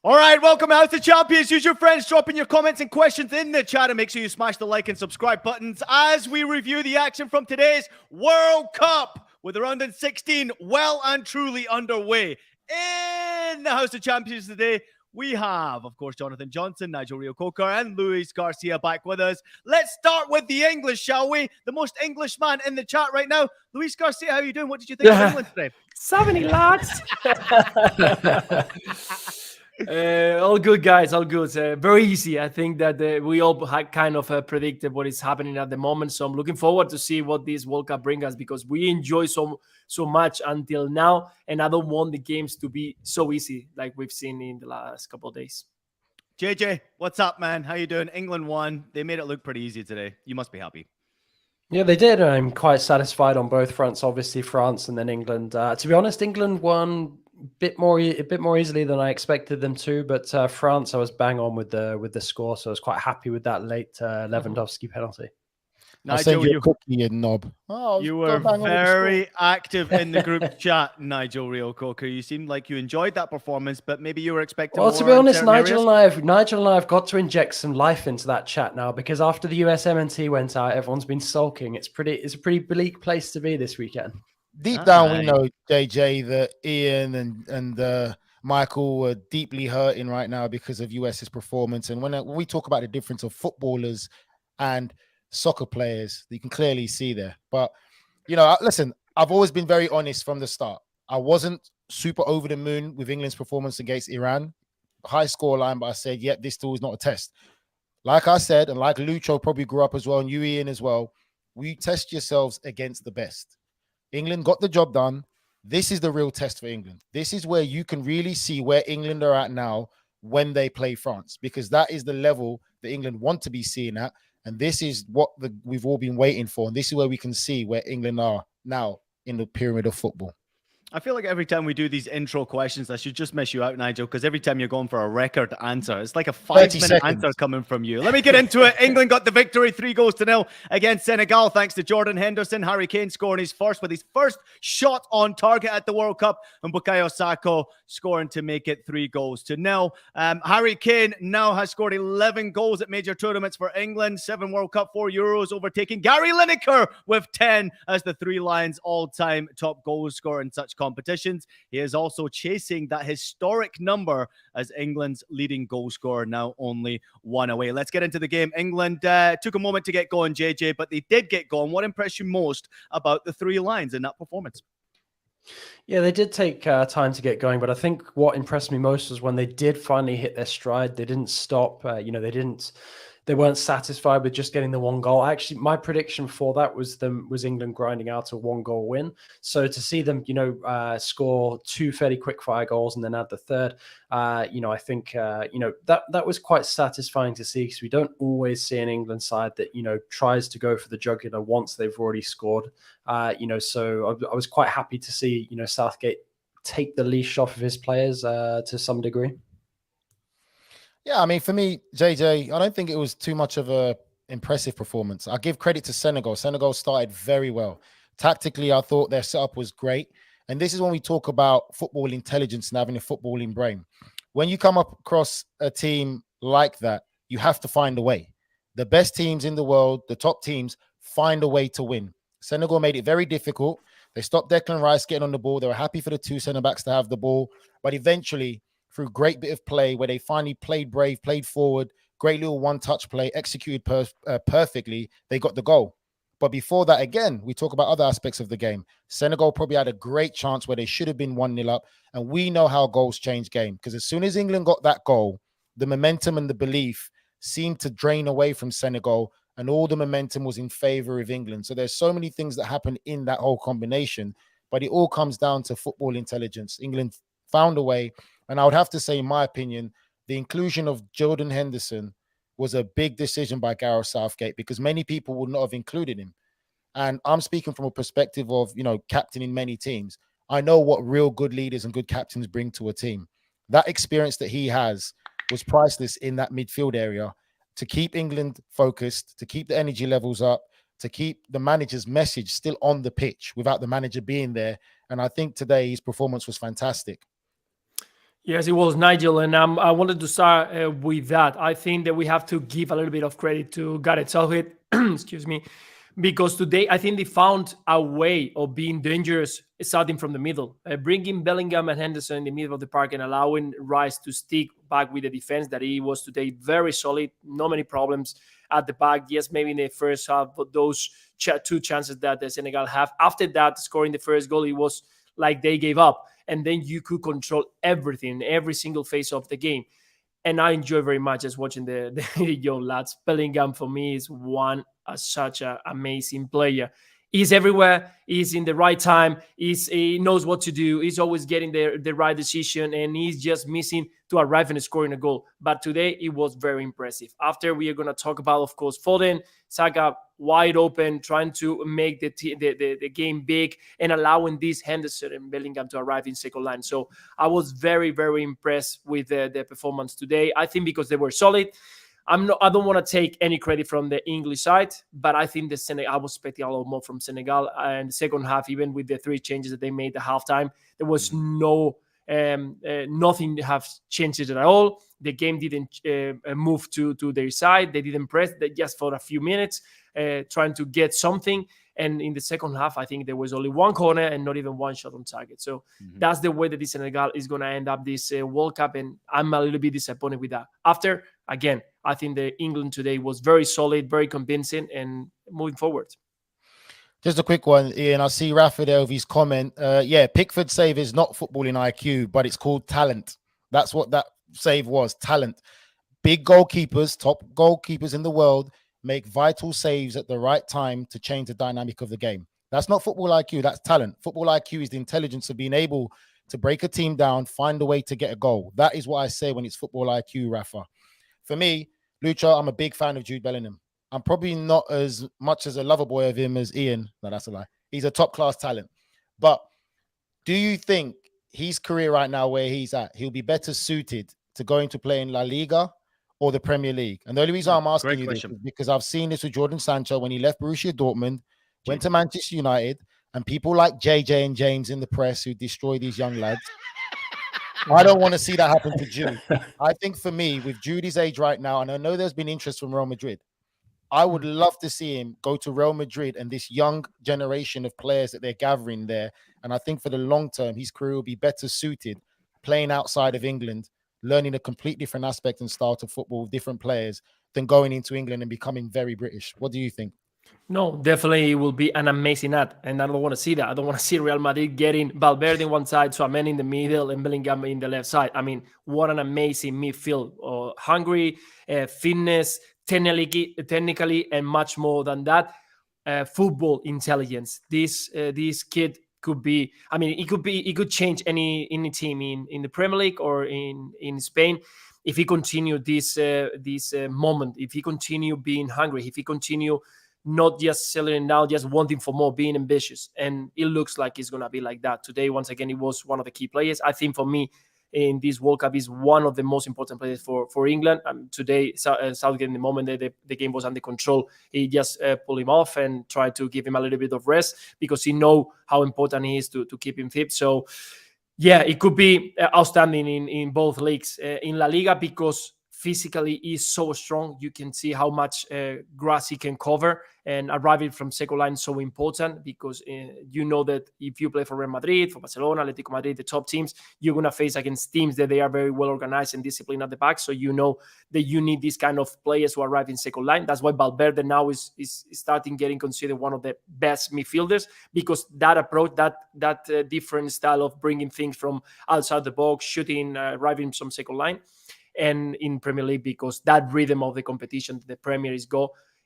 All right, welcome House of Champions. Use your friends, drop in your comments and questions in the chat, and make sure you smash the like and subscribe buttons as we review the action from today's World Cup, with the round of 16 well and truly underway. In the House of Champions today, we have, of course, Jonathan Johnson, Nigel Reo-Coker, and Luis Garcia back with us. Let's start with the English, shall we? The most English man in the chat right now. Luis Garcia, how are you doing? What did you think of England today? So many lads. All good, guys. All good. Very easy. I think that we all had kind of predicted what is happening at the moment. So I'm looking forward to see what this World Cup brings us, because we enjoy so much until now, and I don't want the games to be so easy like we've seen in the last couple of days. JJ, what's up, man? How you doing? England won. They made it look pretty easy today. You must be happy. Yeah, they did. I'm quite satisfied on both fronts. Obviously, France and then England. To be honest, England won a bit more easily than I expected them to. But France, I was bang on with the score, so I was quite happy with that late Lewandowski penalty. I'll send you a cookie, you knob. Oh, you were very active in the group chat, Nigel Reo-Coker. You seemed like you enjoyed that performance, but maybe you were expecting more. Well, to be honest, Nigel and I have got to inject some life into that chat now, because after the USMNT went out, everyone's been sulking. It's a pretty bleak place to be this weekend. Deep down, we know, JJ, that Ian and Michael are deeply hurting right now because of US's performance. And when we talk about the difference of footballers and soccer players, you can clearly see there. But, listen, I've always been very honest from the start. I wasn't super over the moon with England's performance against Iran. High score line, but I said, yep, this still is not a test. Like I said, and like Lucho probably grew up as well, and you, Ian, as well, we test yourselves against the best. England got the job done. This is the real test for England. This is where you can really see where England are at now when they play France, because that is the level that England want to be seen at. And this is what we've all been waiting for. And this is where we can see where England are now in the pyramid of football. I feel like every time we do these intro questions, I should just miss you out, Nigel, because every time you're going for a record answer, it's like a 5-minute answer coming from you. Let me get into it. England got the victory, 3-0 against Senegal, thanks to Jordan Henderson. Harry Kane scoring his first shot on target at the World Cup, and Bukayo Saka scoring to make it 3-0. Harry Kane now has scored 11 goals at major tournaments for England, 7 World Cup, 4 Euros, overtaking Gary Lineker with 10 as the Three Lions all-time top goal scorer in such competitions. He is also chasing that historic number as England's leading goal scorer, now only 1 away. Let's get into the game. England took a moment to get going, JJ, but they did get going. What impressed you most about the Three Lions in that performance? Yeah, they did take time to get going, but I think what impressed me most was when they did finally hit their stride. They didn't stop. They weren't satisfied with just getting the 1 goal. Actually, my prediction for that was England grinding out a 1-goal win. So to see them, score 2 fairly quick fire goals and then add the third, I think that was quite satisfying to see, because we don't always see an England side that tries to go for the jugular once they've already scored. So I was quite happy to see Southgate take the leash off of his players to some degree. Yeah, I mean, for me, JJ, I don't think it was too much of a impressive performance. I give credit to Senegal. Senegal started very well. Tactically, I thought their setup was great. And this is when we talk about football intelligence and having a footballing brain. When you come up across a team like that, you have to find a way. The best teams in the world, the top teams, find a way to win. Senegal made it very difficult. They stopped Declan Rice getting on the ball. They were happy for the 2 centre-backs to have the ball. But eventually, through great bit of play where they finally played brave, played forward, great little one-touch play, executed perfectly, they got the goal. But before that, again, we talk about other aspects of the game. Senegal probably had a great chance where they should have been 1-0 up. And we know how goals change game, because as soon as England got that goal, the momentum and the belief seemed to drain away from Senegal, and all the momentum was in favor of England. So there's so many things that happen in that whole combination, but it all comes down to football intelligence. England found a way. And I would have to say, in my opinion, the inclusion of Jordan Henderson was a big decision by Gareth Southgate, because many people would not have included him. And I'm speaking from a perspective of, captaining many teams. I know what real good leaders and good captains bring to a team. That experience that he has was priceless in that midfield area to keep England focused, to keep the energy levels up, to keep the manager's message still on the pitch without the manager being there. And I think today his performance was fantastic. Yes, it was Nigel, and I wanted to start with that. I think that we have to give a little bit of credit to Gareth Southgate, excuse me, because today I think they found a way of being dangerous starting from the middle, bringing Bellingham and Henderson in the middle of the park and allowing Rice to stick back with the defense that he was today very solid, no many problems at the back. Yes, maybe in the first half, but those two chances that the Senegal have after that scoring the first goal, it was like they gave up, and then you could control everything, every single phase of the game. And I enjoy very much as watching the young lads. Bellingham for me is such an amazing player. He's everywhere. He's in the right time. He knows what to do. He's always getting the right decision, and he's just missing to arrive and scoring a goal. But today it was very impressive. After we are going to talk about, of course, Foden, Saka wide open, trying to make the game big and allowing this Henderson and Bellingham to arrive in second line. So I was very, very impressed with the performance today. I think because they were solid. I don't want to take any credit from the English side, but I think I was expecting a lot more from Senegal. And the second half, even with the 3 changes that they made at halftime, there was nothing have changed it at all. The game didn't move to their side. They didn't press just for a few minutes, trying to get something. And in the second half, I think there was only one corner and not even one shot on target. So that's the way that this Senegal is going to end up this World Cup. And I'm a little bit disappointed with that. After, again, I think the England today was very solid, very convincing, and moving forward. Just a quick one, Ian. I see Rafa there with his comment. Pickford's save is not footballing IQ, but it's called talent. That's what that save was, talent. Big goalkeepers, top goalkeepers in the world, make vital saves at the right time to change the dynamic of the game. That's not football IQ, that's talent. Football IQ is the intelligence of being able to break a team down, find a way to get a goal. That is what I say when it's football IQ, Rafa. For me, Lucha, I'm a big fan of Jude Bellingham. I'm probably not as much as a lover boy of him as Ian. No, that's a lie. He's a top-class talent. But do you think his career right now, where he's at, he'll be better suited to going to play in La Liga or the Premier League? And the only reason I'm asking you this is because I've seen this with Jordan Sancho when he left Borussia Dortmund, went to Manchester United, and people like JJ and James in the press who destroy these young lads. I don't want to see that happen to Jude. I think for me, with Judy's age right now, and I know there's been interest from Real Madrid, I would love to see him go to Real Madrid and this young generation of players that they're gathering there. And I think for the long term, his career will be better suited playing outside of England, learning a complete different aspect and style to football with different players than going into England and becoming very British. What do you think? No, definitely it will be an amazing ad. And I don't want to see that. I don't want to see Real Madrid getting Valverde on one side, Tchouaméni in the middle, and Bellingham in the left side. I mean, what an amazing midfield. Hungry, fitness, technically, and much more than that. Football intelligence. This kid could be, I mean, he could change any team in the Premier League or in Spain. If he continue this moment, if he continue being hungry, if he continue not just selling now, just wanting for more, being ambitious. And it looks like it's going to be like that. Today, once again, he was one of the key players. I think for me, in this World Cup, is one of the most important players for England. Today, Southgate, in the moment that the game was under control, he just pulled him off and tried to give him a little bit of rest because he know how important he is to keep him fit. So, yeah, it could be outstanding in both leagues. In La Liga, because physically he's so strong, you can see how much grass he can cover, and arriving from second line is so important because you know that if you play for Real Madrid, for Barcelona, Atletico Madrid, the top teams, you're going to face against teams that they are very well organized and disciplined at the back. So you know that you need these kind of players who arrive in second line. That's why Valverde now is starting getting considered one of the best midfielders, because that approach, that different style of bringing things from outside the box, shooting, arriving from second line, and in Premier League, because that rhythm of the competition the Premier is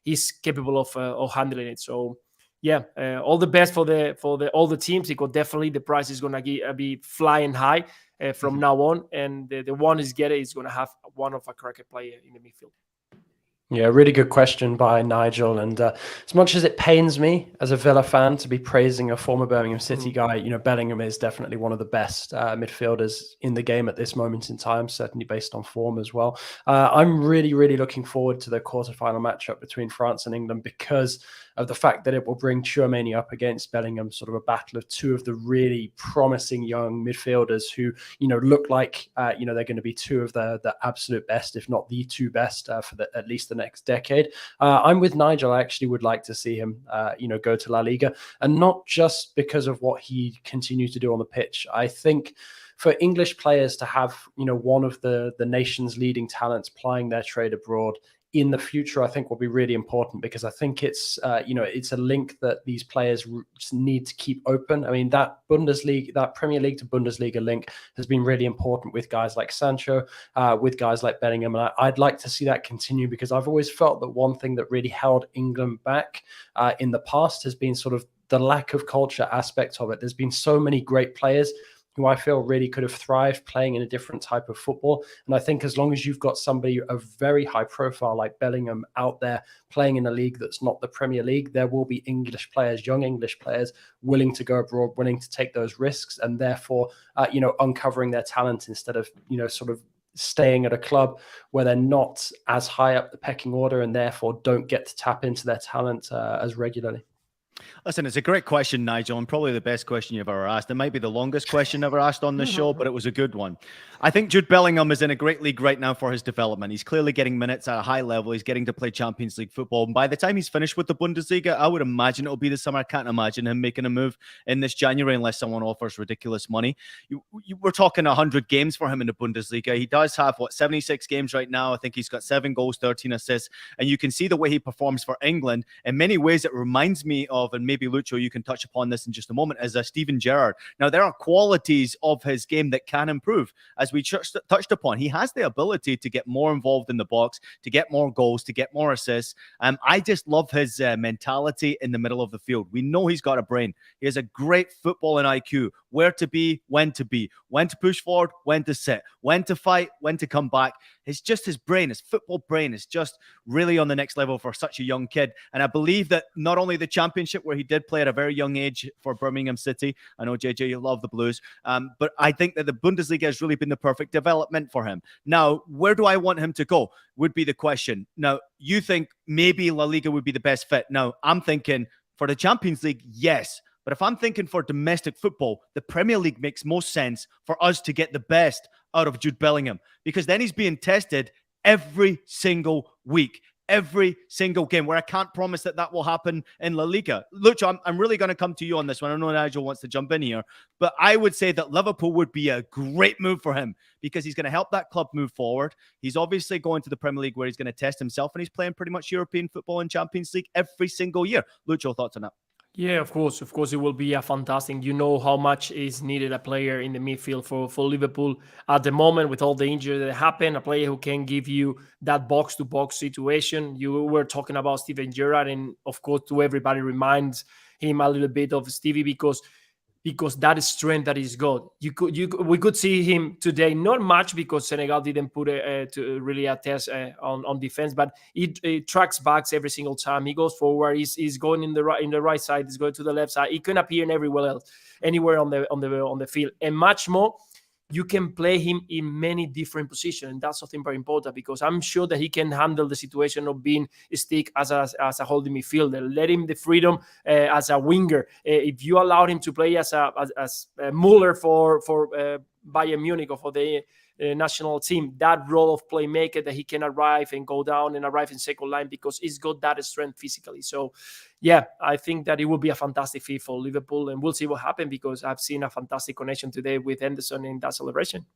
he's capable of handling it. So yeah, all the best for all the teams, because definitely the price is going to be flying high from now on, and the one is going to have one of a cracker player in the midfield. Yeah, really good question by Nigel. And as much as it pains me as a Villa fan to be praising a former Birmingham City guy, Bellingham is definitely one of the best midfielders in the game at this moment in time, certainly based on form as well. I'm really, really looking forward to the quarterfinal matchup between France and England because of the fact that it will bring Tchouaméni up against Bellingham, sort of a battle of two of the really promising young midfielders who, look like, they're going to be two of the absolute best, if not the two best for at least the next decade. I'm with Nigel. I actually would like to see him, go to La Liga, and not just because of what he continues to do on the pitch. I think for English players to have, one of the nation's leading talents plying their trade abroad in the future, I think will be really important because I think it's, it's a link that these players need to keep open. I mean, that Premier League to Bundesliga link has been really important with guys like Sancho, with guys like Bellingham. And I'd like to see that continue because I've always felt that one thing that really held England back in the past has been sort of the lack of culture aspect of it. There's been so many great players who I feel really could have thrived playing in a different type of football. And I think as long as you've got somebody of very high profile like Bellingham out there playing in a league that's not the Premier League, there will be English players, young English players, willing to go abroad, willing to take those risks, and therefore, uncovering their talent instead of, sort of staying at a club where they're not as high up the pecking order and therefore don't get to tap into their talent as regularly. Listen, it's a great question, Nigel, and probably the best question you've ever asked. It might be the longest question ever asked on this show, but it was a good one. I think Jude Bellingham is in a great league right now for his development. He's clearly getting minutes at a high level. He's getting to play Champions League football. And by the time he's finished with the Bundesliga, I would imagine it'll be the summer. I can't imagine him making a move in this January unless someone offers ridiculous money. We're talking 100 games for him in the Bundesliga. He does have, 76 games right now. I think he's got 7 goals, 13 assists. And you can see the way he performs for England. In many ways, it reminds me of, and maybe Lucho, you can touch upon this in just a moment, as Steven Gerrard. Now, there are qualities of his game that can improve. As we touched upon, he has the ability to get more involved in the box, to get more goals, to get more assists. I just love his mentality in the middle of the field. We know he's got a brain. He has a great footballing IQ, where to be, when to push forward, when to sit, when to fight, when to come back. It's just his brain, his football brain is just really on the next level for such a young kid. And I believe that not only the championship, where he did play at a very young age for Birmingham City, I know, JJ, you love the Blues, but I think that the Bundesliga has really been the perfect development for him. Now, where do I want him to go would be the question. Now, you think maybe La Liga would be the best fit. Now, I'm thinking for the Champions League, yes. But if I'm thinking for domestic football, the Premier League makes most sense for us to get the best out of Jude Bellingham, because then he's being tested every single week, every single game, where I can't promise that will happen in La Liga. Lucho, I'm really going to come to you on this one. I know Nigel wants to jump in here, but I would say that Liverpool would be a great move for him because he's going to help that club move forward. He's obviously going to the Premier League where he's going to test himself, and he's playing pretty much European football and Champions League every single year. Lucho, thoughts on that? Yeah, of course, it will be a fantastic. You know how much is needed a player in the midfield for Liverpool at the moment with all the injuries that happen. A player who can give you that box-to-box situation. You were talking about Steven Gerrard, and of course, to everybody reminds him a little bit of Stevie because that is strength that is good. We could see him today, not much because Senegal didn't put really a test on defense, but he tracks backs every single time. He goes forward. He's going in the right side. He's going to the left side. He can appear in anywhere on the field, and much more. You can play him in many different positions. And that's something very important because I'm sure that he can handle the situation of being stick as a holding midfielder. Let him the freedom as a winger. If you allow him to play as a Muller for Bayern Munich or for the national team, that role of playmaker that he can arrive and go down and arrive in second line because he's got that strength physically. So, yeah, I think that it will be a fantastic fit for Liverpool, and we'll see what happens because I've seen a fantastic connection today with Henderson in that celebration.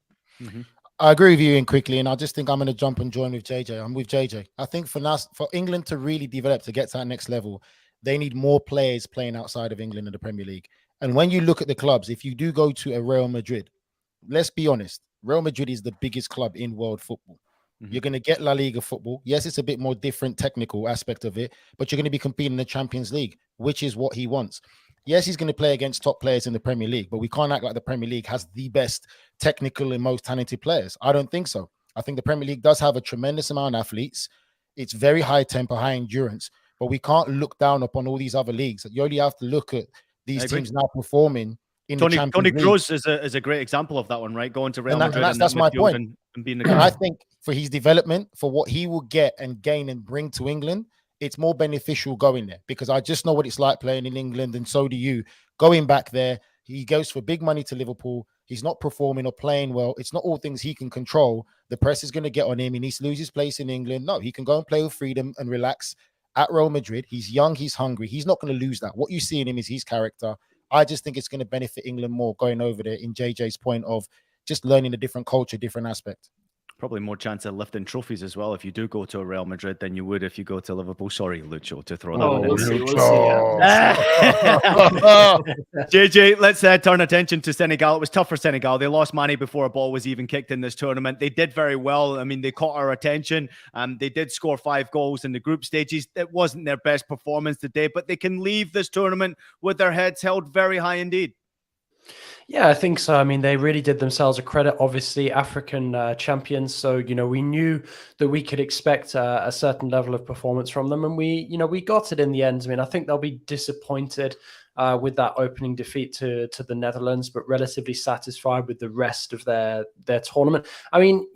Mm-hmm. I agree with you, Ian, quickly, and I just think I'm going to jump and join with JJ. I'm with JJ. I think for England to really develop, to get to that next level, they need more players playing outside of England in the Premier League. And when you look at the clubs, if you do go to a Real Madrid, let's be honest, Real Madrid is the biggest club in world football. You're going to get La Liga football. Yes, it's a bit more different technical aspect of it, but you're going to be competing in the Champions League, which is what he wants. Yes, he's going to play against top players in the Premier League, but we can't act like the Premier League has the best technical and most talented players. I don't think so. I think the Premier League does have a tremendous amount of athletes. It's very high tempo, high endurance, but we can't look down upon all these other leagues. You only have to look at these teams now performing in the Champions Tony League. Kroos is a great example of that one, right? Going to Real Madrid and that's my point. And being and I think for his development, for what he will get and gain and bring to England, it's more beneficial going there, because I just know what it's like playing in England, and so do you. Going back there, he goes for big money to Liverpool. He's not performing or playing well. It's not all things he can control. The press is going to get on him. He needs to lose his place in England. No, he can go and play with freedom and relax at Real Madrid. He's young. He's hungry. He's not going to lose that. What you see in him is his character. I just think it's going to benefit England more going over there, in JJ's point of just learning a different culture, different aspect. Probably more chance of lifting trophies as well if you do go to a Real Madrid than you would if you go to Liverpool. Sorry, Lucho, to throw that one in. We'll see, JJ, let's turn attention to Senegal. It was tough for Senegal. They lost Mane before a ball was even kicked in this tournament. They did very well. I mean, they caught our attention. They did score 5 goals in the group stages. It wasn't their best performance today, but they can leave this tournament with their heads held very high indeed. Yeah, I think so. I mean, they really did themselves a credit, obviously, African champions. So, we knew that we could expect a certain level of performance from them. And we got it in the end. I mean, I think they'll be disappointed with that opening defeat to the Netherlands, but relatively satisfied with the rest of their tournament. I mean,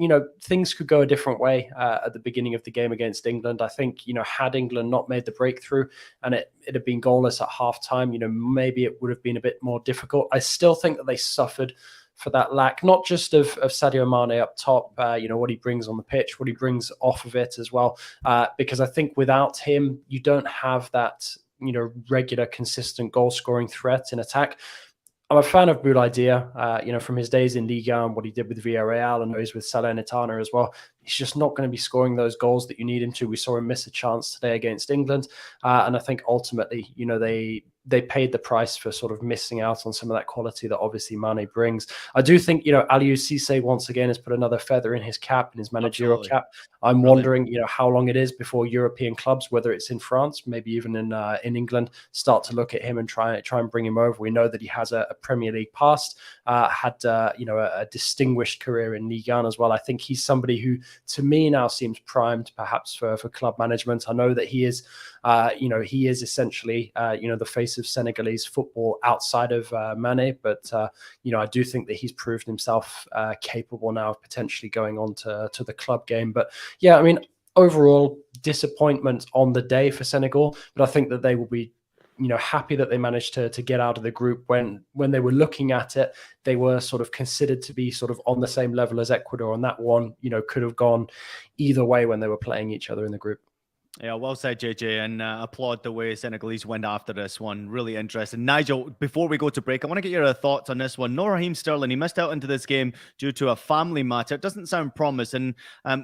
things could go a different way at the beginning of the game against England. I think, had England not made the breakthrough and it had been goalless at halftime, maybe it would have been a bit more difficult. I still think that they suffered for that lack, not just of Sadio Mane up top, what he brings on the pitch, what he brings off of it as well. Because I think without him, you don't have that regular, consistent goal-scoring threat in attack. I'm a fan of Boulaye Dia, from his days in Liga and what he did with Villarreal, and he's with Salernitana as well. He's just not going to be scoring those goals that you need him to. We saw him miss a chance today against England. And I think ultimately, they paid the price for sort of missing out on some of that quality that obviously Mane brings. I do think, Aliou Cisse once again has put another feather in his cap, in his managerial cap. I'm wondering, how long it is before European clubs, whether it's in France, maybe even in England, start to look at him and try and bring him over. We know that he has a Premier League past, had a distinguished career in Ligue 1 as well. I think he's somebody who, to me, now seems primed perhaps for club management. I know that he is, he is essentially, the face of Senegalese football outside of Mane, but I do think that he's proved himself capable now of potentially going on to the club game. But yeah, I mean, overall disappointment on the day for Senegal, but I think that they will be happy that they managed to get out of the group. When they were looking at it, they were sort of considered to be sort of on the same level as Ecuador, and that one could have gone either way when they were playing each other in the group. Yeah, well said, JJ, and applaud the way Senegalese went after this one. Really interesting. Nigel, before we go to break, I want to get your thoughts on this one. No Raheem Sterling, he missed out into this game due to a family matter. It doesn't sound promising.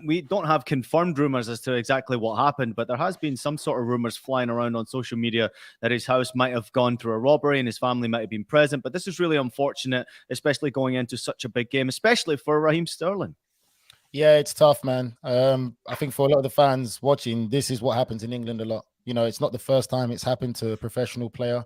We don't have confirmed rumors as to exactly what happened, but there has been some sort of rumors flying around on social media that his house might have gone through a robbery and his family might have been present. But this is really unfortunate, especially going into such a big game, especially for Raheem Sterling. Yeah, it's tough, man. I think for a lot of the fans watching, this is what happens in England a lot. It's not the first time it's happened to a professional player.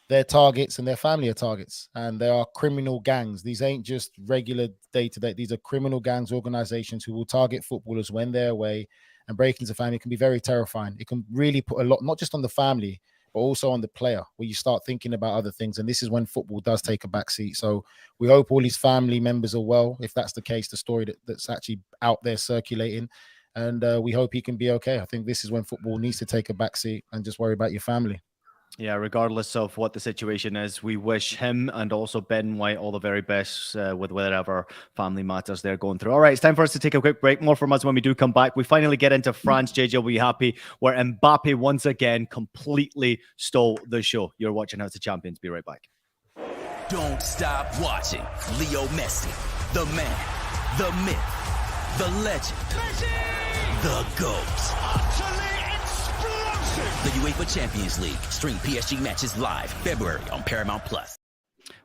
Their targets and their family are targets, and they are criminal gangs. These ain't just regular day-to-day. These are criminal gangs, organizations who will target footballers when they're away, and breaking into family can be very terrifying. It can really put a lot, not just on the family, but also on the player, where you start thinking about other things. And this is when football does take a backseat. So we hope all his family members are well. If that's the case, the story that's actually out there circulating. And we hope he can be okay. I think this is when football needs to take a backseat and just worry about your family. Yeah, regardless of what the situation is, we wish him and also Ben White all the very best with whatever family matters they're going through. All right, it's time for us to take a quick break. More from us when we do come back. We finally get into France. JJ will be happy, where Mbappe once again completely stole the show. You're watching House of Champions. Be right back. Don't stop watching Leo Messi, the man, the myth, the legend, Messi! The GOAT. The UEFA Champions League. Stream PSG matches live February on Paramount+.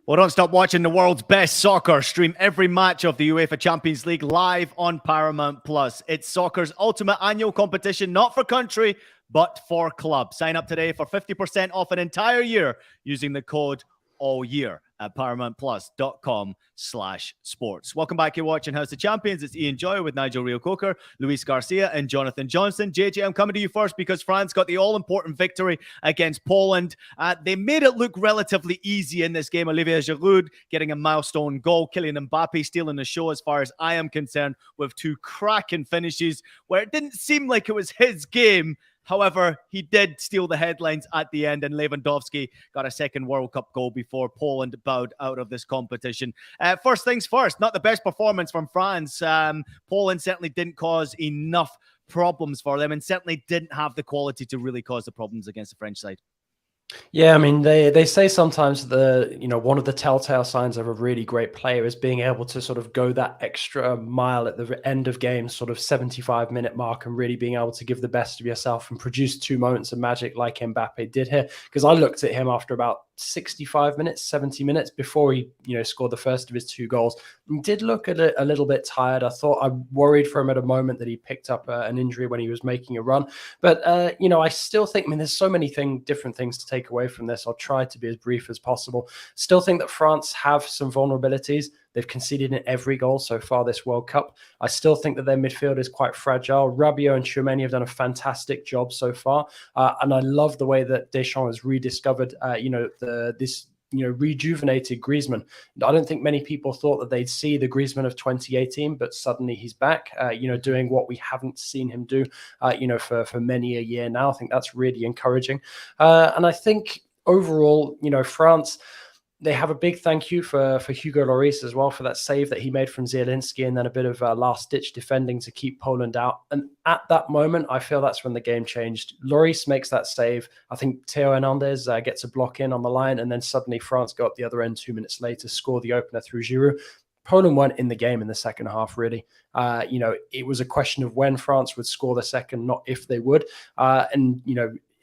Well, don't stop watching the world's best soccer. Stream every match of the UEFA Champions League live on Paramount+. It's soccer's ultimate annual competition, not for country, but for club. Sign up today for 50% off an entire year using the code all year at paramountplus.com/sports. Welcome back. You're watching House of Champions. It's Ian Joy with Nigel Reo-Coker, Luis Garcia, and Jonathan Johnson. JJ, I'm coming to you first because France got the all-important victory against Poland. They made it look relatively easy in this game. Olivier Giroud getting a milestone goal. Kylian Mbappe stealing the show as far as I am concerned with 2 cracking finishes where it didn't seem like it was his game. However, he did steal the headlines at the end, and Lewandowski got a second World Cup goal before Poland bowed out of this competition. First things first, not the best performance from France. Poland certainly didn't cause enough problems for them and certainly didn't have the quality to really cause the problems against the French side. Yeah, I mean, they say sometimes one of the telltale signs of a really great player is being able to sort of go that extra mile at the end of games, sort of 75-minute mark, and really being able to give the best of yourself and produce 2 moments of magic like Mbappe did here. Because I looked at him after about 65 minutes, 70 minutes before he, scored the first of his 2 goals. He did look a little bit tired. I worried for him at a moment that he picked up an injury when he was making a run. But, I still think, there's so many different things to take away from this. I'll try to be as brief as possible. Still think that France have some vulnerabilities. They've conceded in every goal so far this World Cup. I still think that their midfield is quite fragile. Rabiot and Tchouameni have done a fantastic job so far. And I love the way that Deschamps has rediscovered, rejuvenated Griezmann. I don't think many people thought that they'd see the Griezmann of 2018, but suddenly he's back, doing what we haven't seen him do, for many a year now. I think that's really encouraging. And I think overall, France, they have a big thank you for Hugo Lloris as well for that save that he made from Zielinski and then a bit of last-ditch defending to keep Poland out. And at that moment, I feel that's when the game changed. Lloris makes that save. I think Theo Hernandez gets a block in on the line, and then suddenly France go up the other end 2 minutes later, score the opener through Giroud. Poland weren't in the game in the second half, really. It was a question of when France would score the second, not if they would.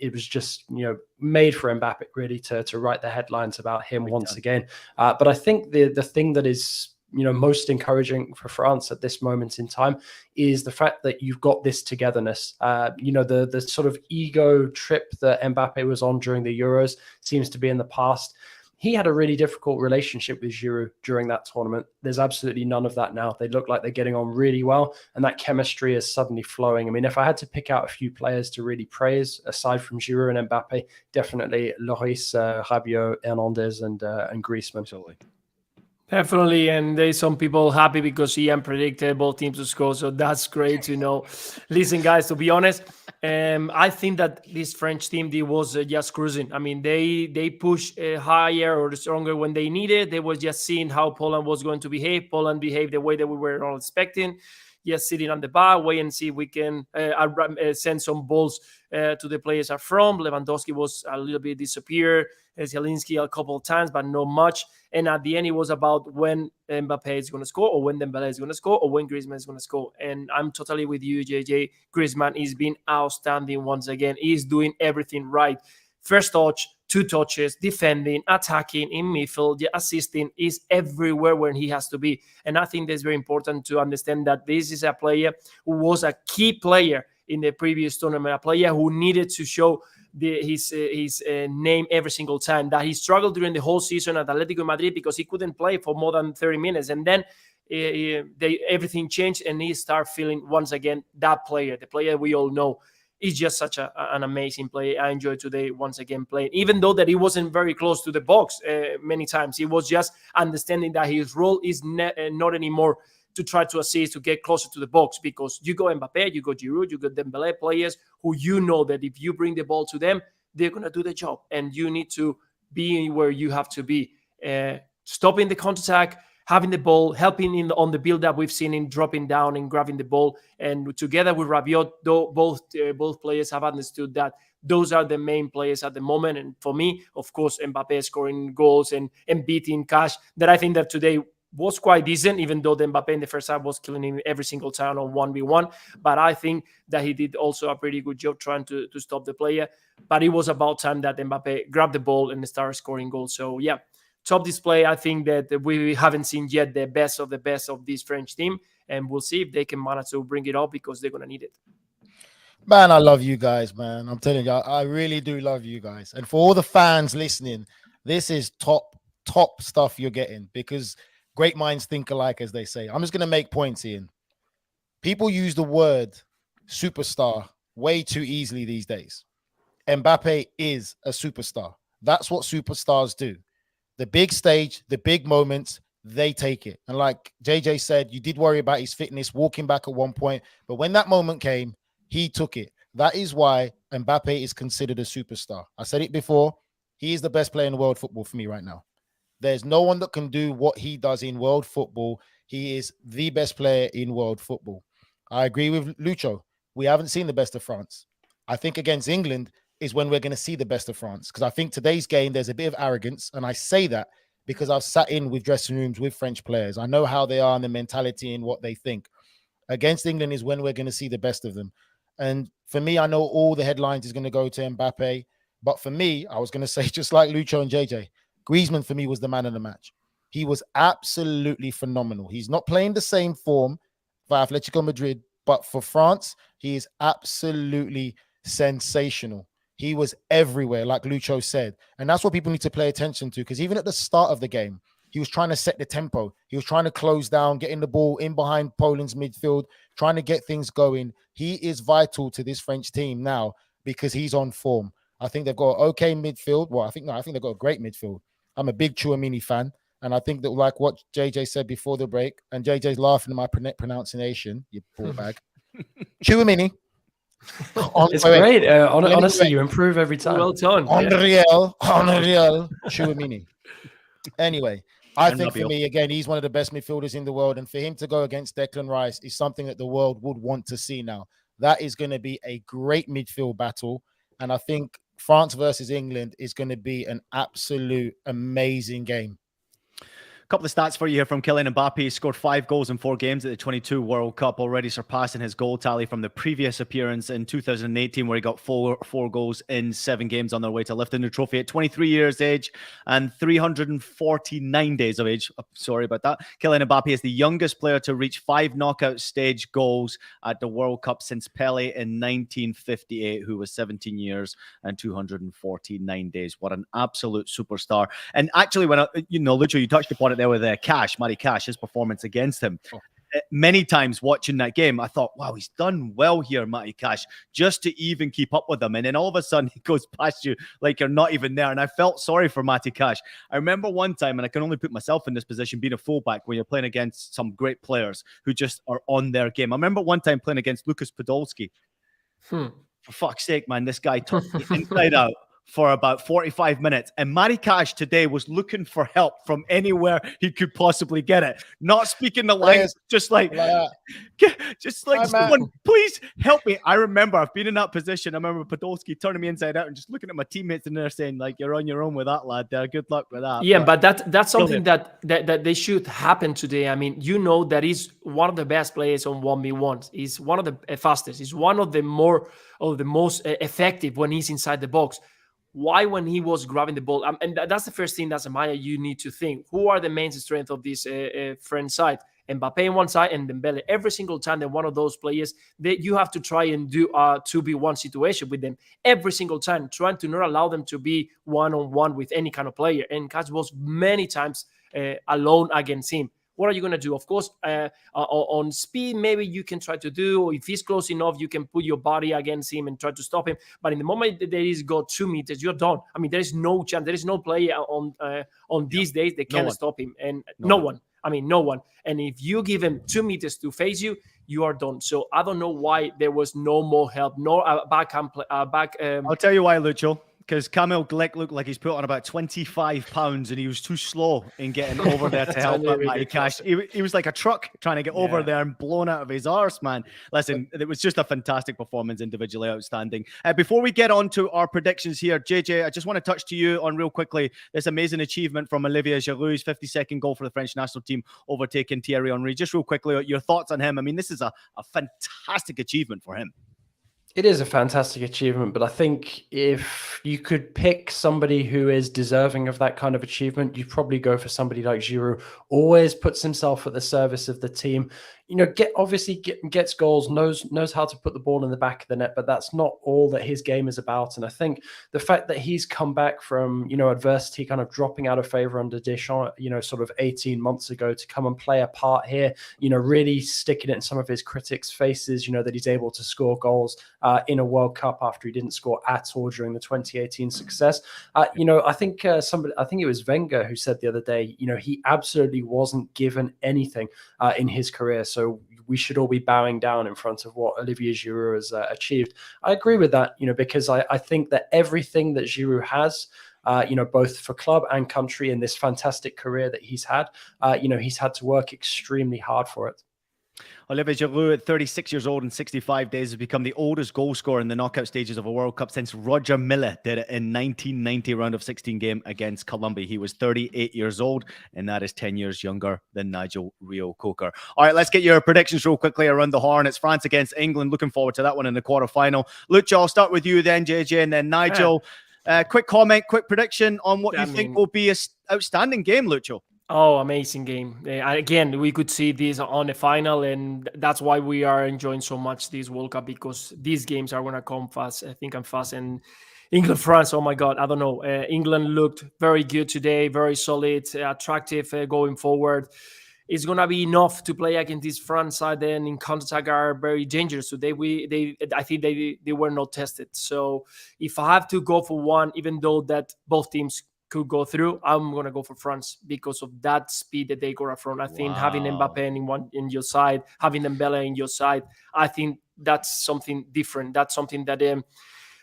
It was just, made for Mbappe really to write the headlines about him once again. But I think the thing that is, most encouraging for France at this moment in time is the fact that you've got this togetherness. The sort of ego trip that Mbappe was on during the Euros seems to be in the past. He had a really difficult relationship with Giroud during that tournament. There's absolutely none of that now. They look like they're getting on really well, and that chemistry is suddenly flowing. If I had to pick out a few players to really praise, aside from Giroud and Mbappe, definitely Lloris, Rabiot, Hernandez, and Griezmann. Absolutely. Definitely, and there's some people happy because Ian predicted both teams to score, so that's great to know. Listen, guys, to be honest, I think that this French team, they was just cruising. They pushed higher or stronger when they needed. They were just seeing how Poland was going to behave. Poland behaved the way that we were all expecting. Just sitting on the bar, wait and see if we can send some balls to the players up front. Lewandowski was a little bit disappeared. Zielinski a couple of times, but not much. And at the end, it was about when Mbappe is going to score, or when Dembélé is going to score, or when Griezmann is going to score. And I'm totally with you, JJ. Griezmann is being outstanding once again. He's doing everything right. First touch, 2 touches, defending, attacking, in midfield, assisting, is everywhere when he has to be. And I think that's very important to understand that this is a player who was a key player in the previous tournament, a player who needed to show his name every single time, that he struggled during the whole season at Atletico Madrid because he couldn't play for more than 30 minutes. And then everything changed and he started feeling once again that player, the player we all know. Is just such an amazing play. I enjoyed today once again playing, even though that he wasn't very close to the box many times. He was just understanding that his role is not anymore to try to assist, to get closer to the box, because you got Mbappe, you got Giroud, you got Dembélé, players who you know that if you bring the ball to them, they're going to do the job. And you need to be where you have to be. Stopping the counterattack, having the ball, helping on the build-up. We've seen him dropping down and grabbing the ball. And together with Rabiot, both players have understood that those are the main players at the moment. And for me, of course, Mbappe scoring goals and beating Cash, that I think that today was quite decent, even though the Mbappe in the first half was killing him every single time on 1v1. But I think that he did also a pretty good job trying to stop the player. But it was about time that Mbappe grabbed the ball and started scoring goals. So, yeah. Top display. I think that we haven't seen yet the best of this French team, and we'll see if they can manage to bring it up because they're going to need it. Man, I love you guys, man. I'm telling you, I really do love you guys. And for all the fans listening, this is top top stuff you're getting because great minds think alike, as they say. I'm just going to make points, Ian. People use the word superstar way too easily these days. Mbappe is a superstar. That's what superstars do. The big stage, the big moments, they take it. And like JJ said, you did worry about his fitness, walking back at one point. But when that moment came, he took it. That is why Mbappe is considered a superstar. I said it before. He is the best player in world football for me right now. There's no one that can do what he does in world football. He is the best player in world football. I agree with Lucho. We haven't seen the best of France. I think against England is when we're going to see the best of France. Because I think today's game, there's a bit of arrogance. And I say that because I've sat in with dressing rooms with French players. I know how they are and the mentality and what they think. Against England is when we're going to see the best of them. And for me, I know all the headlines is going to go to Mbappe. But for me, I was going to say, just like Lucho and JJ, Griezmann for me was the man of the match. He was absolutely phenomenal. He's not playing the same form for Atletico Madrid, but for France, he is absolutely sensational. He was everywhere, like Lucho said. And that's what people need to pay attention to, because even at the start of the game, he was trying to set the tempo. He was trying to close down, getting the ball in behind Poland's midfield, trying to get things going. He is vital to this French team now because he's on form. I think they've got an okay midfield. Well, I think they've got a great midfield. I'm a big Tchouaméni fan. And I think that, like what JJ said before the break, and JJ's laughing at my pronunciation, you poor bag. Tchouaméni. It's great. Honestly, you improve every time. Well done. Unreal. Tchouaméni. Anyway, I think for me, again, he's one of the best midfielders in the world. And for him to go against Declan Rice is something that the world would want to see now. That is going to be a great midfield battle. And I think France versus England is going to be an absolute amazing game. Couple of stats for you here from Kylian Mbappe. He scored 5 goals in 4 games at the 22 World Cup, already surpassing his goal tally from the previous appearance in 2018, where he got four goals in 7 games on their way to lifting the trophy at 23 years age and 349 days of age. Sorry about that. Kylian Mbappe is the youngest player to reach 5 knockout stage goals at the World Cup since Pele in 1958, who was 17 years and 249 days. What an absolute superstar. And actually, when Lucho, you touched upon it there with Matty Cash, his performance against him. Many times watching that game, I thought, wow, he's done well here, Matty Cash, just to even keep up with him. And then all of a sudden, he goes past you like you're not even there. And I felt sorry for Matty Cash. I remember one time, and I can only put myself in this position, being a fullback when you're playing against some great players who just are on their game. I remember one time playing against Lucas Podolski. For fuck's sake, man, this guy turned me inside out for about 45 minutes. And Matty Cash today was looking for help from anywhere he could possibly get it. Not speaking the language, just like someone, please help me. I remember I've been in that position. I remember Podolski turning me inside out and just looking at my teammates in there saying, like, you're on your own with that, lad. There. Good luck with that. Yeah, but that's something that they should happen today. I mean, that he's one of the best players on 1v1s. He's one of the fastest. He's one of the most effective when he's inside the box. Why, when he was grabbing the ball, and that's the first thing that's Amaya you need to think. Who are the main strength of this French side? Mbappe on one side and Dembele. Every single time that one of those players, that you have to try and do a 2v1 situation with them. Every single time, trying to not allow them to be one-on-one with any kind of player. And Cash was many times alone against him. What are you going to do? Of course, on speed, maybe you can try to do, or if he's close enough, you can put your body against him and try to stop him. But in the moment that he's got 2 meters, you're done. I mean, there is no chance. There is no player on these days that can stop him. And no one. I mean, no one. And if you give him 2 meters to face you, you are done. So I don't know why there was no more help, no backhand play. I'll tell you why, Lucho. Because Kamil Glik looked like he's put on about 25 pounds and he was too slow in getting over there to help Matty Cash. He was like a truck trying to get over there and blown out of his arse, man. Listen, it was just a fantastic performance, individually outstanding. Before we get on to our predictions here, JJ, I just want to touch to you on real quickly this amazing achievement from Olivier Giroud's 52nd goal for the French national team, overtaking Thierry Henry. Just real quickly, your thoughts on him. I mean, this is a fantastic achievement for him. It is a fantastic achievement, but I think if you could pick somebody who is deserving of that kind of achievement, you'd probably go for somebody like Giroud. Always puts himself at the service of the team. gets goals, knows how to put the ball in the back of the net, but that's not all that his game is about. And I think the fact that he's come back from, adversity, kind of dropping out of favor under Deschamps, sort of 18 months ago, to come and play a part here, really sticking it in some of his critics' faces, that he's able to score goals in a World Cup after he didn't score at all during the 2018 success. I think I think it was Wenger who said the other day, he absolutely wasn't given anything in his career. So we should all be bowing down in front of what Olivier Giroud has achieved. I agree with that, because I think that everything that Giroud has, both for club and country in this fantastic career that he's had, he's had to work extremely hard for it. Olivier Giroud, at 36 years old and 65 days, has become the oldest goal scorer in the knockout stages of a World Cup since Roger Milla did it in 1990 round of 16 game against Colombia. He was 38 years old, and that is 10 years younger than Nigel Rio-Coker. All right, let's get your predictions real quickly around the horn. It's France against England. Looking forward to that one in the quarterfinal. Lucha, I'll start with you then, JJ, and then Nigel. Quick comment, quick prediction on what you think will be an outstanding game, Lucho. Oh, amazing game. Again, we could see this on the final, and that's why we are enjoying so much this World Cup, because these games are going to come fast. I think I'm fast. And England, France, oh my God, I don't know. England looked very good today, very solid, attractive going forward. It's going to be enough to play against this France side, then in counter-attack are very dangerous. Today, I think they were not tested. So if I have to go for one, even though that both teams could go through, I'm going to go for France because of that speed that they got from. I think having Mbappe in your side, having Dembele in your side, I think that's something different. That's something that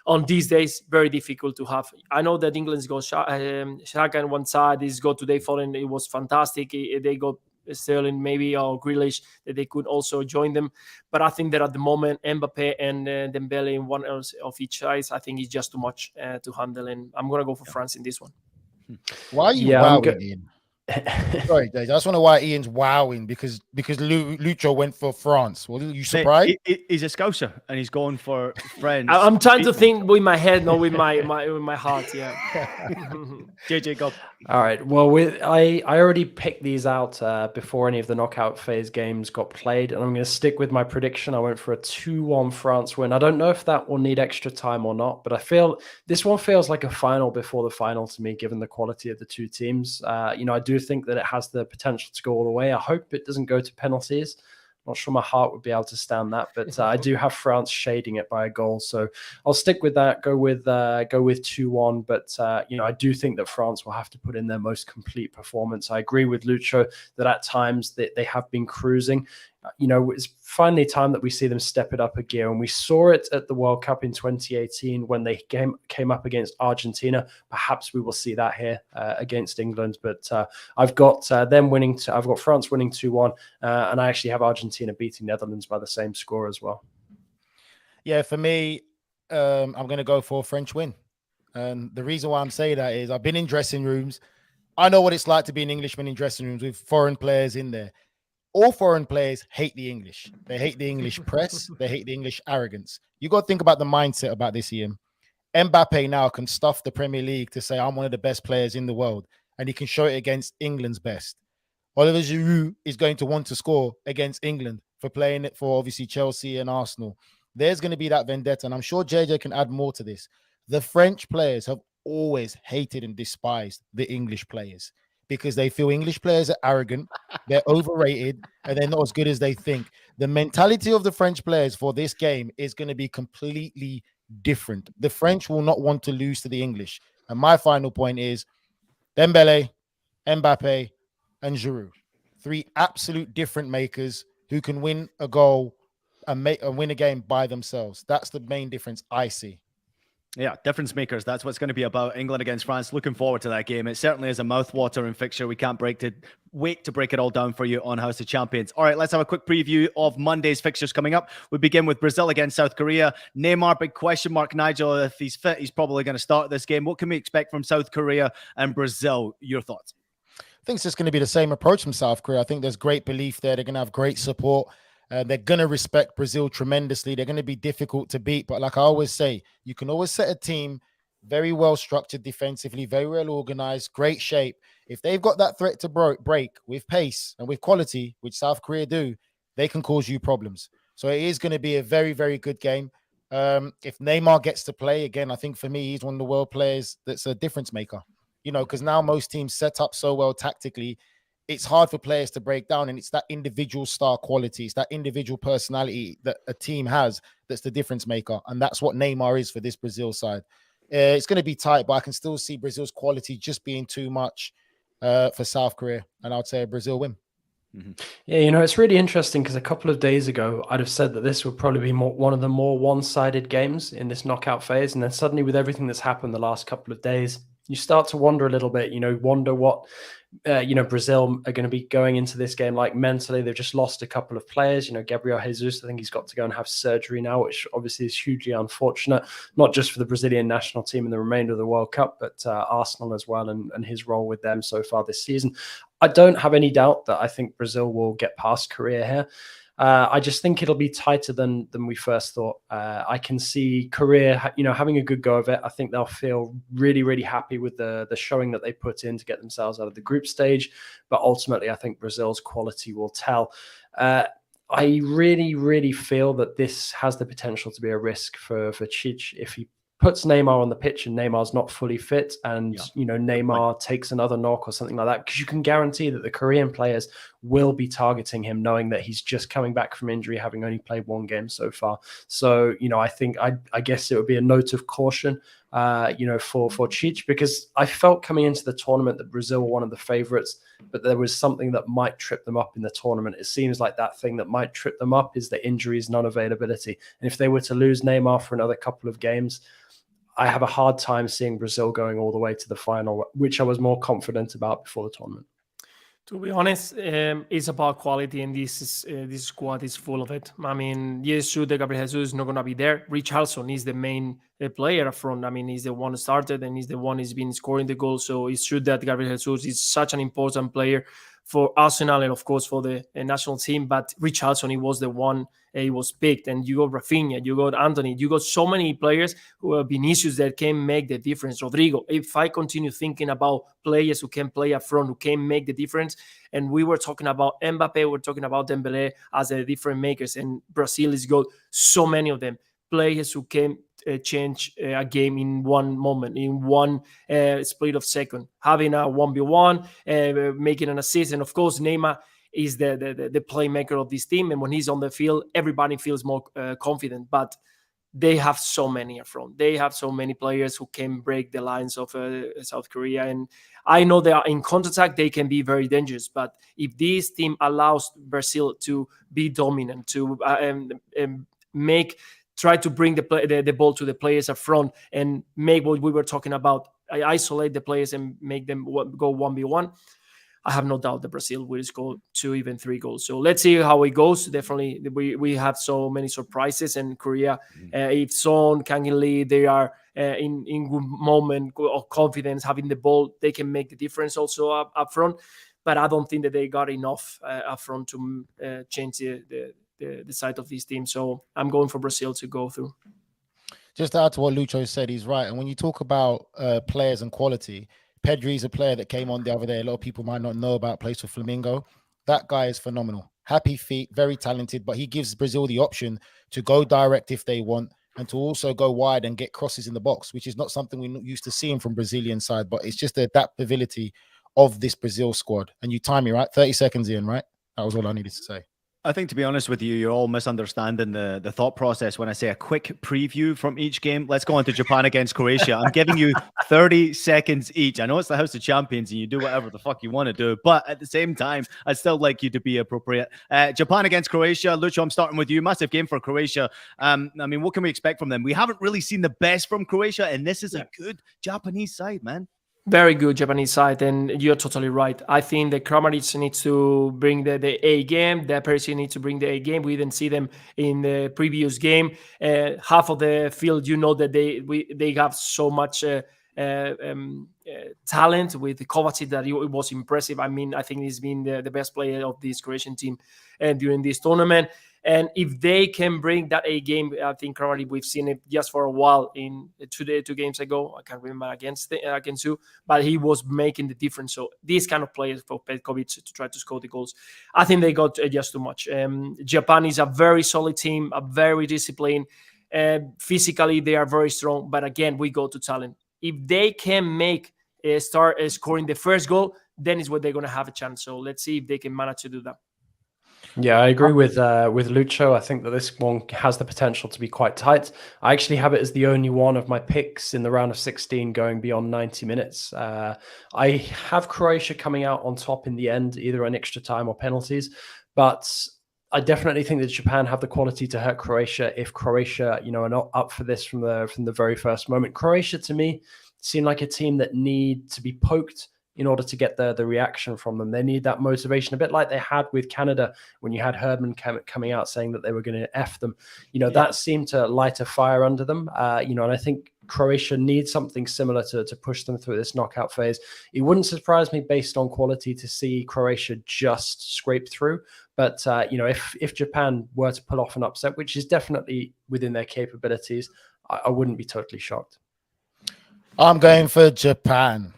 on these days, very difficult to have. I know that England's got Xhaka on one side, is got today falling. It was fantastic. They got Sterling maybe or Grealish that they could also join them. But I think that at the moment, Mbappe and Dembele in one of each side, I think it's just too much to handle. And I'm going to go for France in this one. Why are you wowing, Ian? Sorry, Dave. I just want to know why Ian's wowing because Lucho went for France. Well, are you surprised? He's a Scouser and he's going for friends. I'm trying to think with my head, not with my heart. Yeah. JJ, go. All right. Well, I already picked these out before any of the knockout phase games got played, and I'm going to stick with my prediction. I went for a 2-1 France win. I don't know if that will need extra time or not, but I feel this one feels like a final before the final to me, given the quality of the two teams. I do think that it has the potential to go all the way. I hope it doesn't go to penalties. Not sure my heart would be able to stand that, but I do have France shading it by a goal, so I'll stick with that. Go with 2-1. But I do think that France will have to put in their most complete performance. I agree with Lucho that at times they have been cruising. It's finally time that we see them step it up a gear. And we saw it at the World Cup in 2018 when they came up against Argentina. Perhaps we will see that here against England. But I've got them winning. I've got France winning 2-1. And I actually have Argentina beating Netherlands by the same score as well. Yeah, for me, I'm going to go for a French win. And the reason why I'm saying that is I've been in dressing rooms. I know what it's like to be an Englishman in dressing rooms with foreign players in there. All foreign players hate the English. They hate the English press. They hate the English arrogance. You got to think about the mindset about this, Ian. Mbappe now can stuff the Premier League to say, I'm one of the best players in the world, and he can show it against England's best. Olivier Giroud is going to want to score against England for playing it for obviously Chelsea and Arsenal. There's going to be that vendetta, and I'm sure JJ can add more to this. The French players have always hated and despised the English players, because they feel English players are arrogant, they're overrated, and they're not as good as they think. The mentality of the French players for this game is going to be completely different. The French will not want to lose to the English. And my final point is Dembele, Mbappe, and Giroud. 3 absolute different makers who can win a goal and win a game by themselves. That's the main difference I see. Yeah, difference makers. That's what's going to be about. England against France. Looking forward to that game. It certainly is a mouth-watering fixture. We can't wait to break it all down for you on House of Champions. All right, let's have a quick preview of Monday's fixtures coming up. We begin with Brazil against South Korea. Neymar, big question mark. Nigel, if he's fit, he's probably going to start this game. What can we expect from South Korea and Brazil? Your thoughts? I think it's just going to be the same approach from South Korea. I think there's great belief there. They're going to have great support. They're going to respect Brazil tremendously. They're going to be difficult to beat. But like I always say, you can always set a team very well structured defensively, very well organized, great shape. If they've got that threat to break with pace and with quality, which South Korea do, they can cause you problems. So it is going to be a very, very good game. If Neymar gets to play again, I think for me, he's one of the world players that's a difference maker. Because now most teams set up so well tactically, it's hard for players to break down, and it's that individual star quality, it's that individual personality that a team has that's the difference maker, and that's what Neymar is for this Brazil side. It's going to be tight, but I can still see Brazil's quality just being too much for South Korea, and I would say a Brazil win. Mm-hmm. Yeah, it's really interesting because a couple of days ago, I'd have said that this would probably be one of the more one-sided games in this knockout phase, and then suddenly with everything that's happened the last couple of days, you start to wonder a little bit, wonder what, Brazil are going to be going into this game like mentally. They've just lost a couple of players. Gabriel Jesus, I think he's got to go and have surgery now, which obviously is hugely unfortunate, not just for the Brazilian national team and the remainder of the World Cup, but Arsenal as well and his role with them so far this season. I don't have any doubt that I think Brazil will get past Korea here. I just think it'll be tighter than we first thought. I can see Korea, having a good go of it. I think they'll feel really, really happy with the showing that they put in to get themselves out of the group stage. But ultimately, I think Brazil's quality will tell. I really, really feel that this has the potential to be a risk for Čich if he puts Neymar on the pitch and Neymar's not fully fit and, Neymar takes another knock or something like that, because you can guarantee that the Korean players will be targeting him, knowing that he's just coming back from injury, having only played one game so far. So, I think I guess it would be a note of caution, for Čich, because I felt coming into the tournament that Brazil were one of the favorites, but there was something that might trip them up in the tournament. It seems like that thing that might trip them up is the injuries, non-availability. And if they were to lose Neymar for another couple of games, I have a hard time seeing Brazil going all the way to the final, which I was more confident about before the tournament. To be honest, it's about quality, and this squad is full of it. I mean, yes, true that Gabriel Jesus is not going to be there. Richarlison is the main player up front. I mean, he's the one who started, and he's the one who's been scoring the goal. So it's true that Gabriel Jesus is such an important player for Arsenal and, of course, for the national team. But Richarlison, he was the one he was picked. And you got Rafinha, you got Anthony, you got so many players who have been issues that can make the difference. Rodrigo, if I continue thinking about players who can play up front, who can make the difference, and we were talking about Mbappe, we're talking about Dembélé as the different makers, and Brazil has got so many of them, players who can change a game in one moment, in one split of second, having a 1v1, making an assist. And of course, Neymar is the playmaker of this team. And when he's on the field, everybody feels more confident. But they have so many up front. They have so many players who can break the lines of South Korea. And I know they are in counterattack, they can be very dangerous. But if this team allows Brazil to be dominant, to try to bring the ball to the players up front and make what we were talking about, isolate the players and make them go 1v1, I have no doubt that Brazil will score 2, even 3 goals. So let's see how it goes. Definitely, we have so many surprises, and Korea, if Son, Kang Lee, they are in good moment of confidence, having the ball, they can make the difference also up front. But I don't think that they got enough up front to change the side of this team. So I'm going for Brazil to go through. Just to add to what Lucho said, he's right. And when you talk about players and quality, Pedri's a player that came on the other day. A lot of people might not know about, plays for Flamengo. That guy is phenomenal. Happy feet, very talented, but he gives Brazil the option to go direct if they want, and to also go wide and get crosses in the box, which is not something we're not used to seeing from Brazilian side, but it's just the adaptability of this Brazil squad. And you time me, right? 30 seconds in, right? That was all I needed to say. I think, to be honest with you, you're all misunderstanding the thought process when I say a quick preview from each game. Let's go on to Japan against Croatia. I'm giving you 30 seconds each. I know it's the House of Champions and you do whatever the fuck you want to do, but at the same time, I'd still like you to be appropriate. Japan against Croatia. Lucho, I'm starting with you. Massive game for Croatia. I mean, what can we expect from them? We haven't really seen the best from Croatia, and this is a good Japanese side, man. Very good Japanese side, and you're totally right. I think the Kramaric needs to bring the A game. The person needs to bring the A game. We didn't see them in the previous game. Half of the field, you know that they have so much talent with Kovacic that it was impressive. I mean, I think he's been the best player of this Croatian team during this tournament. And if they can bring that A game, I think currently we've seen it just for a while in 2 games ago. I can't remember against who, but he was making the difference. So these kind of players for Petkovic to try to score the goals, I think they got just too much. Japan is a very solid team, a very disciplined. Physically, they are very strong. But again, we go to talent. If they can start scoring the first goal, then is where they're going to have a chance. So let's see if they can manage to do that. Yeah, I agree with Lucho. I think that this one has the potential to be quite tight. I actually have it as the only one of my picks in the round of 16 going beyond 90 minutes. I have Croatia coming out on top in the end, either on extra time or penalties. But I definitely think that Japan have the quality to hurt Croatia if Croatia, are not up for this from the very first moment. Croatia, to me, seemed like a team that need to be poked in order to get the reaction from them. They need that motivation, a bit like they had with Canada when you had Herdman coming out saying that they were going to F them. That seemed to light a fire under them. And I think Croatia needs something similar to push them through this knockout phase. It wouldn't surprise me based on quality to see Croatia just scrape through. But, if Japan were to pull off an upset, which is definitely within their capabilities, I wouldn't be totally shocked. I'm going for Japan.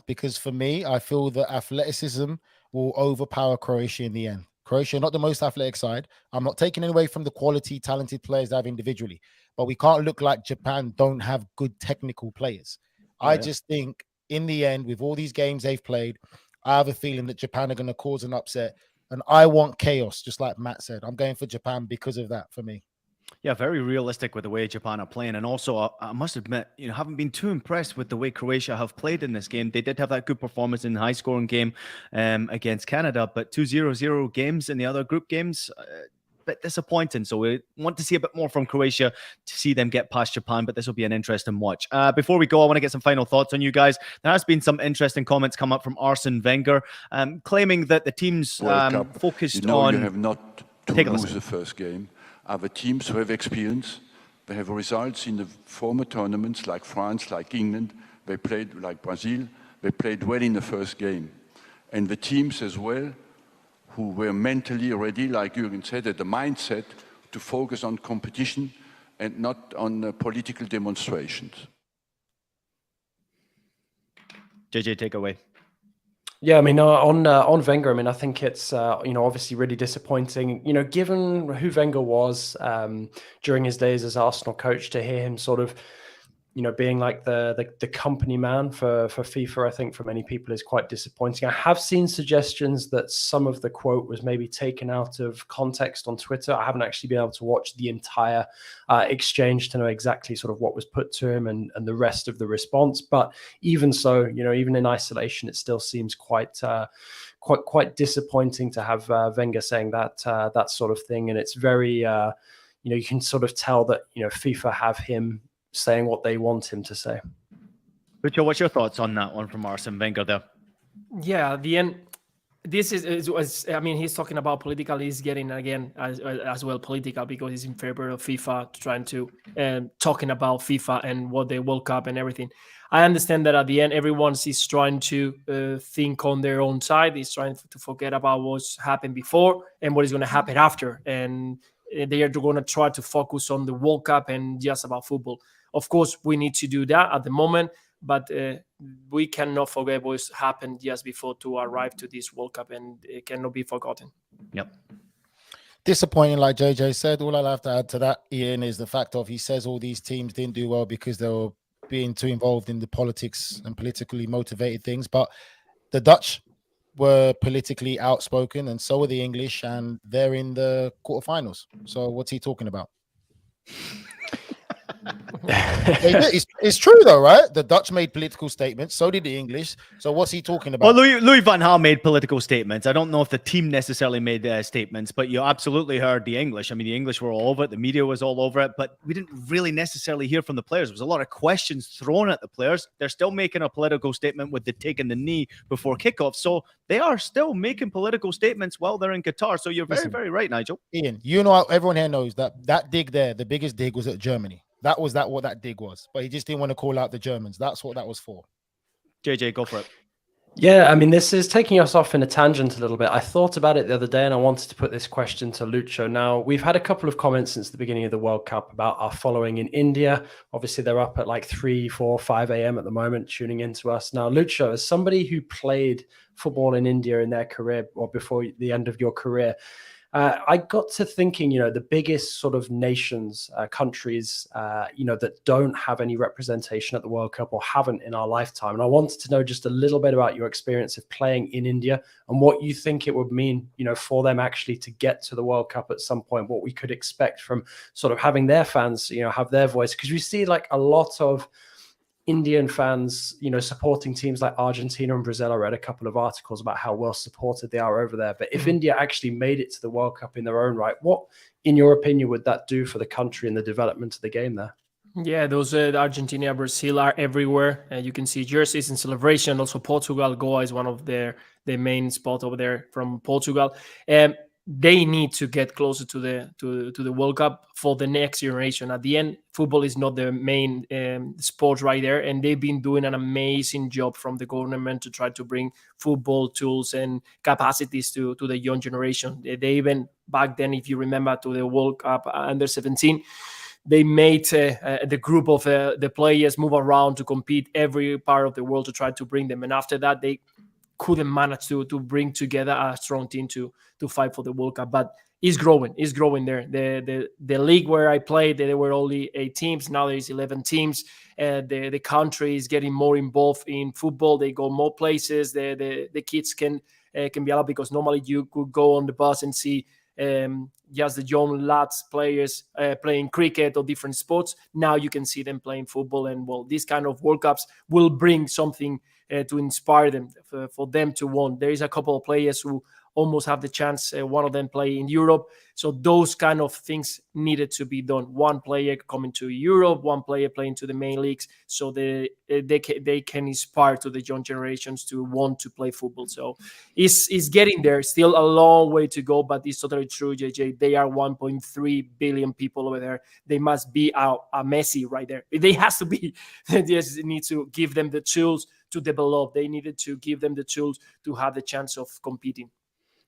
Because for me, I feel that athleticism will overpower Croatia in the end. Croatia, not the most athletic side. I'm not taking away from the quality, talented players they have individually, but we can't look like Japan don't have good technical players. Yeah. I just think in the end, with all these games they've played, I have a feeling that Japan are going to cause an upset, and I want chaos, just like Matt said. I'm going for Japan because of that for me. Yeah, very realistic with the way Japan are playing. And also, I must admit, haven't been too impressed with the way Croatia have played in this game. They did have that good performance in the high-scoring game against Canada, but 2-0-0 games in the other group games, a bit disappointing. So we want to see a bit more from Croatia to see them get past Japan, but this will be an interesting watch. Before we go, I want to get some final thoughts on you guys. There has been some interesting comments come up from Arsene Wenger, claiming that the team's focused on... You have not to lose the first game. Other teams who have experience, they have results in the former tournaments like France, like England, they played like Brazil, they played well in the first game. And the teams as well, who were mentally ready, like Jürgen said, had the mindset to focus on competition and not on political demonstrations. JJ, take away. Yeah, I mean, on Wenger, I mean, I think it's, obviously really disappointing, given who Wenger was during his days as Arsenal coach, to hear him sort of, being like the company man for FIFA, I think for many people is quite disappointing. I have seen suggestions that some of the quote was maybe taken out of context on Twitter. I haven't actually been able to watch the entire exchange to know exactly sort of what was put to him and the rest of the response. But even so, even in isolation, it still seems quite disappointing to have Wenger saying that sort of thing. And it's very, you can sort of tell that, FIFA have him saying what they want him to say. Lucho, what's your thoughts on that one from Arsene Wenger there? Yeah, at the end, this is I mean, he's talking about political. He's getting again as well political because he's in favor of FIFA, trying to talking about FIFA and what they World Cup and everything. I understand that at the end, everyone is trying to think on their own side. He's trying to forget about what's happened before and what is going to happen after, and they are going to try to focus on the World Cup and just about football. Of course, we need to do that at the moment, but we cannot forget what's happened just before to arrive to this World Cup, and it cannot be forgotten. Yep. Disappointing, like JJ said. All I'll have to add to that, Ian, is the fact of he says all these teams didn't do well because they were being too involved in the politics and politically motivated things. But the Dutch were politically outspoken, and so are the English, and they're in the quarterfinals. So what's he talking about? It's true though, right? The Dutch made political statements, so did the English. So what's he talking about? Well, Louis van Gaal made political statements. I don't know if the team necessarily made statements, but you absolutely heard the English. I mean, the English were all over it. The media was all over it, but we didn't really necessarily hear from the players. There was a lot of questions thrown at the players. They're still making a political statement with the taking the knee before kickoff. So they are still making political statements while they're in Qatar. So you're very, very right, Nigel. Ian, everyone here knows that dig there, the biggest dig was at Germany. That was what that dig was. But he just didn't want to call out the Germans. That's what that was for. JJ, go for it. Yeah, I mean, this is taking us off in a tangent a little bit. I thought about it the other day and I wanted to put this question to Lucho. Now, we've had a couple of comments since the beginning of the World Cup about our following in India. Obviously, they're up at like 3, 4, 5 a.m. at the moment, tuning into us. Now, Lucho, as somebody who played football in India in their career or before the end of your career, I got to thinking, the biggest sort of nations, countries, that don't have any representation at the World Cup or haven't in our lifetime. And I wanted to know just a little bit about your experience of playing in India and what you think it would mean, for them actually to get to the World Cup at some point, what we could expect from sort of having their fans, have their voice. Because we see like a lot of Indian fans, supporting teams like Argentina and Brazil. I read a couple of articles about how well supported they are over there. But if India actually made it to the World Cup in their own right, what, in your opinion, would that do for the country and the development of the game there? Yeah, those Argentina, Brazil are everywhere. You can see jerseys and celebration. Also, Portugal, Goa is one of the main spot over there from Portugal. They need to get closer to the World Cup for the next generation. At the end, football is not the main sport right there, and they've been doing an amazing job from the government to try to bring football tools and capacities to the young generation. They even back then, if you remember, to the World Cup under 17. They made the group of the players move around to compete every part of the world to try to bring them. And after that, they couldn't manage to bring together a strong team to fight for the World Cup. But it's growing there. The league where I played, there were only 8 teams. Now there's 11 teams. The country is getting more involved in football. They go more places. The kids can be allowed, because normally you could go on the bus and see just the young lads players playing cricket or different sports. Now you can see them playing football, and well, these kind of World Cups will bring something to inspire them, for them to want. There is a couple of players who almost have the chance. One of them play in Europe. So those kind of things needed to be done. One player coming to Europe, one player playing to the main leagues, so they can inspire to the young generations to want to play football. So it's getting there. Still a long way to go, but it's totally true, JJ. They are 1.3 billion people over there. They must be a Messi right there. They has to be. They just need to give them the tools to develop. They needed to give them the tools to have the chance of competing.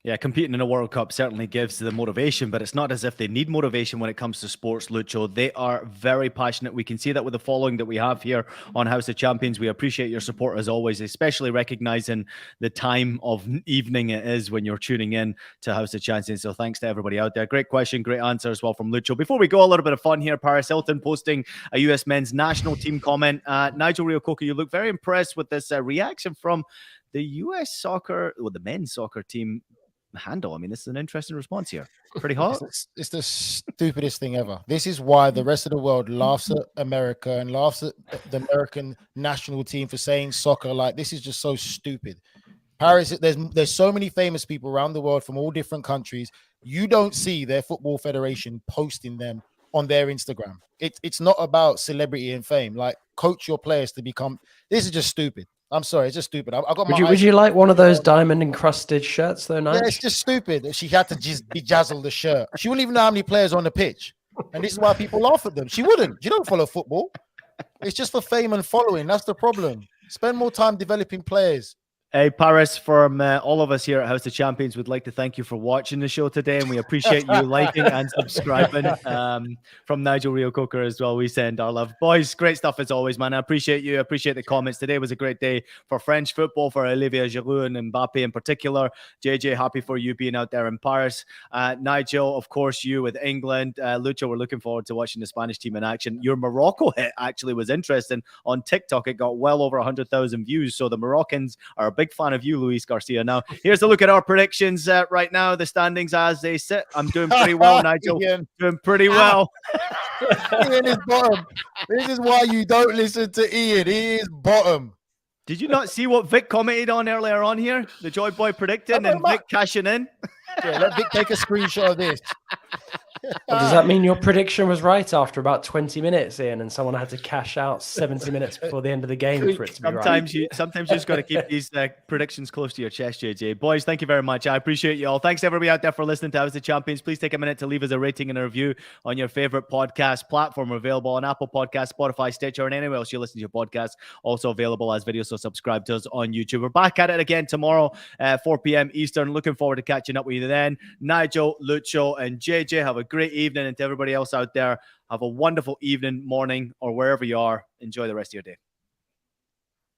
Yeah, competing in a World Cup certainly gives the motivation, but it's not as if they need motivation when it comes to sports, Lucho. They are very passionate. We can see that with the following that we have here on House of Champions. We appreciate your support as always, especially recognizing the time of evening it is when you're tuning in to House of Champions. So thanks to everybody out there. Great question, great answer as well from Lucho. Before we go, a little bit of fun here. Paris Hilton posting a US men's national team comment. Nigel Reo-Coker, you look very impressed with this reaction from the US soccer, well, the men's soccer team handle. I mean, this is an interesting response here. Pretty hot. It's the stupidest thing ever. This is why the rest of the world laughs at America and laughs at the American national team for saying soccer. Like, this is just so stupid. Paris, there's so many famous people around the world from all different countries. You don't see their football federation posting them on their Instagram. It's not about celebrity and fame. Like, coach your players to become. This is just stupid. I'm sorry, it's just stupid. I got would you like one of those diamond encrusted shirts though, Nigel? Yeah, it's just stupid. She had to just bejazzle the shirt. She wouldn't even know how many players on the pitch. And this is why people laugh at them. She wouldn't. You don't follow football. It's just for fame and following. That's the problem. Spend more time developing players. Hey, Paris, from all of us here at House of Champions, would like to thank you for watching the show today, and we appreciate you liking and subscribing. From Nigel Reo-Coker as well, we send our love. Boys, great stuff as always, man. I appreciate you. I appreciate the comments. Today was a great day for French football, for Olivier Giroud and Mbappe in particular. JJ, happy for you being out there in Paris. Nigel, of course, you with England. Lucho, we're looking forward to watching the Spanish team in action. Your Morocco hit actually was interesting. On TikTok, it got well over 100,000 views, so the Moroccans are a big fan of you, Luis Garcia. Now, here's a look at our predictions right now, the standings as they sit. I'm doing pretty well, Nigel. Doing pretty well. Ian is bottom. This is why you don't listen to Ian. He is bottom. Did you not see what Vic commented on earlier on here? The Joy Boy predicting and Vic cashing in. Yeah, let Vic take a screenshot of this. Well, does that mean your prediction was right after about 20 minutes in, and someone had to cash out 70 minutes before the end of the game for it to be right? Sometimes you just got to keep these predictions close to your chest, JJ. Boys, thank you very much. I appreciate you all. Thanks everybody out there for listening to House of Champions. Please take a minute to leave us a rating and a review on your favorite podcast platform. We're available on Apple Podcasts, Spotify, Stitcher, and anywhere else you listen to your podcast. Also available as videos, so subscribe to us on YouTube. We're back at it again tomorrow, 4 p.m. Eastern. Looking forward to catching up with you then. Nigel, Lucho, and JJ, have a great evening. And to everybody else out there, have a wonderful evening, morning, or wherever you are. Enjoy the rest of your day.